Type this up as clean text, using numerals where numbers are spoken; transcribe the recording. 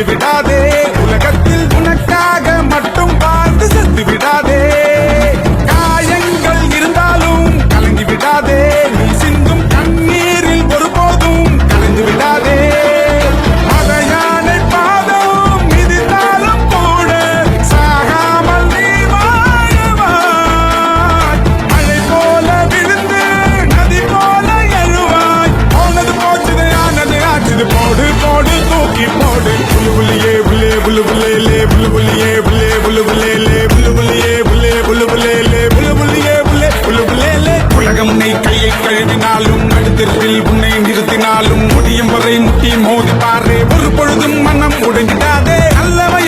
விட்டு விடாதே உலகத்தில் உனக்காக மட்டும் வாழ்ந்து செத்து விடாதே காயங்கள் இருந்தாலும் கலங்கி விடாதே நீ சிந்தும் கண்ணீரில் ஒருபோதும் கலந்து விடாதே மலையானை பாதம் மிதித்தாலும் கூட சாகாமல் நீ வாழ்வாய் மழை போல விழுந்து நதி போல எழுவாய் போனது போச்சுது ஆனது ஆச்சுது போடு போடு தூக்கி போடு புலு புலியே புலே புலு புலேலே புலு புலியே புலே புலு புலேலே புலு புலியே புலே புலு புலேலே புலு புலியே புலே புலு புலேலே உலகம் உன்னை கையை கழுவினாலும் நடுத்தெருவில் உன்னை நிறுத்தினாலும் முடியும் வரை முட்டி மோதி பாரு ஒரு பொழுதும் மனம் உடைஞ்சிடாதே நல்லவை